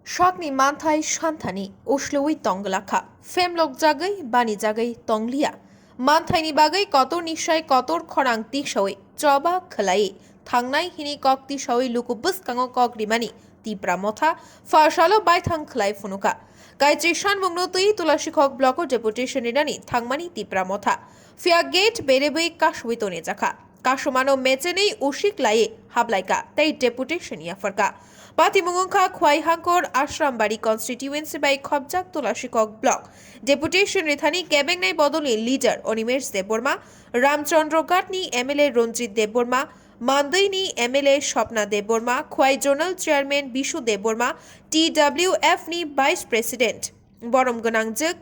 Shakni manthai shantani uslui tonglakha femlok jagai bani jagai tonglia manthai ni bagai kotor nishai kotor khorang tisoi choba khlai thangnai hini kok tisoi lukubus kango kok rimani Tipra Motha farshalo bai thang khlai funuka Kaichi sanmung tui Tulashikhar R.D Deputation irani thangmani Tipra Motha Fia gate berebei kashwitone jakha Kashomano mecenei ushik laye hablaika tai Deputation yafarka Patimungungkha Khwaihangkor Ashrambari constituency by Khobjak Tulashikhar block Deputation Rithani Kebengnai Bodoli leader Onimesh Deborma Ramchandra Gatni MLA Ranjit Deborma Mandaini MLA Shopna Deborma Khwai Zonal Chairman Bishu Deborma TWF ni Vice President Boromganangjak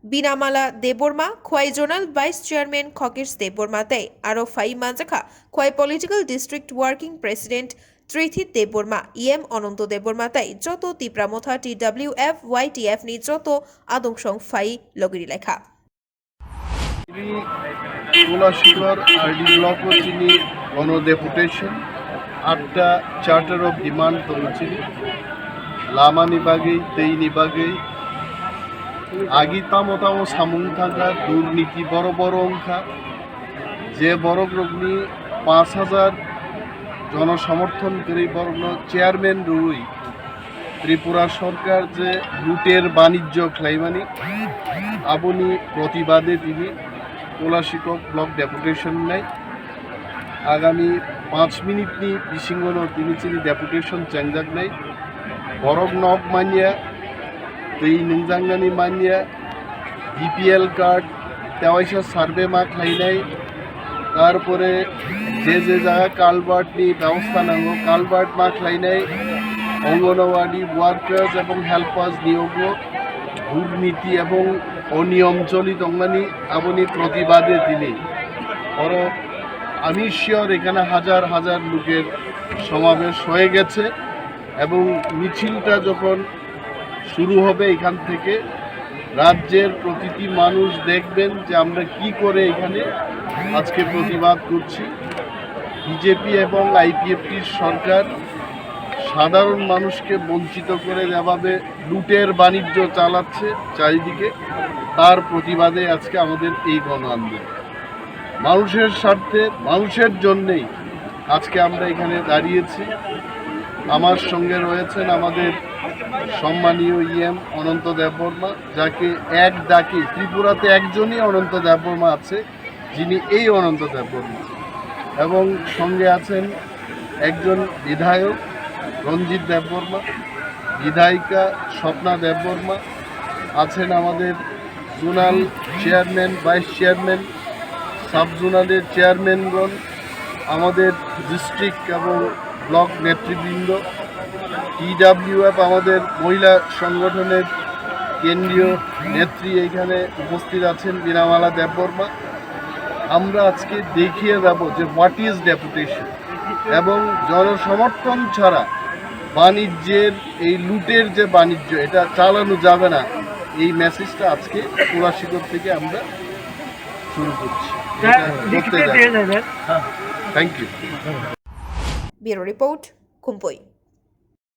Binamala Deborma Khwai Zonal Vice Chairman Khokis Deborma Tay Aro Fai Manjakha Khwai Political District Working President Trithit Deborma EM Ononto Deborma Tay Joto Tipra Motha TWF YTF ni Joto Adongshong Fai Logiri Lekha Tulashikhar R.D block chini ono deputation atta charter of demand chini lama nibagai tei nibagai agita motamo samung thaka durniti boro boro অংখা যে বড় গ্রগ্নি 5000 জনসমর্থন করে বড় chairman রুই ত্রিপুরা সরকার যে লুটের বাণিজ্য খাইমানি আপনি প্রতিবাদে তিনি তুলাশিখর ব্লক ডেপুটেশন নাই আগামী 5 মিনিট নি বিসিঙ্গনো তিনি চিনি ডেপুটেশন চেঞ্জাক নাই বরক নক মানিয়া তৈ নংজাঙ্গানি মানিয়া বিপিএল কার্ড তেওয়াইসা সার্ভে মা খাইনাই তারপরে যে যে জায়গা কালভার্ট নি ব্যবস্থা নাঙ্গো কালভার্ট মা খাইনাই অঙ্গনওয়াড়ি ওয়ার্কার্স এবং হেল্পার্স নিয়োগ দুর্নীতি এবং অনিয়ম চলিত অঙ্গানি আপনি প্রতিবাদে তিনি বড় আমি শিওর এখানে হাজার হাজার লোকের সমাবেশ হয়ে গেছে এবং মিছিলটা যখন শুরু হবে এখান থেকে রাজ্যের প্রতিটি মানুষ দেখবেন যে আমরা কি করে এখানে আজকে প্রতিবাদ করছি বিজেপি এবং আইপিএফটির সরকার সাধারণ মানুষকে বঞ্চিত করে যেভাবে লুটের বাণিজ্য চালাচ্ছে চারিদিকে তার প্রতিবাদে আজকে আমাদের এই গণ আন্দোলন মানুষের স্বার্থে মানুষের জন্যেই আজকে আমরা এখানে দাঁড়িয়েছি আমার সঙ্গে রয়েছেন আমাদের সম্মানীয় ইএম অনন্ত দেববর্মা যাকে এক ডাকে ত্রিপুরাতে একজনই অনন্ত দেববর্মা আছে যিনি এই অনন্ত দেববর্মা এবং সঙ্গে আছেন একজন বিধায়ক রঞ্জিত দেববর্মা বিধায়িকা স্বপ্না দেববর্মা আছেন আমাদের zonal chairman vice chairman sub জোনালের চেয়ারম্যানগণ আমাদের ডিস্ট্রিক্ট এবং ব্লক নেতৃবৃন্দ টিডব্লিউএফ আমাদের মহিলা সংগঠনের কেন্দ্রীয় নেত্রী এখানে উপস্থিত আছেন বিনামালা দেববর্মা আমরা আজকে দেখিয়ে যাব যে হোয়াট ইজ ডেপুটেশন এবং জনসমর্থন ছাড়া বাণিজ্যের এই লুটের যে বাণিজ্য এটা চালানো যাবে না এই মেসেজটা আজকে তুলাশিখর থেকে আমরা শুরু করছি thank you Bureau Report Khumpui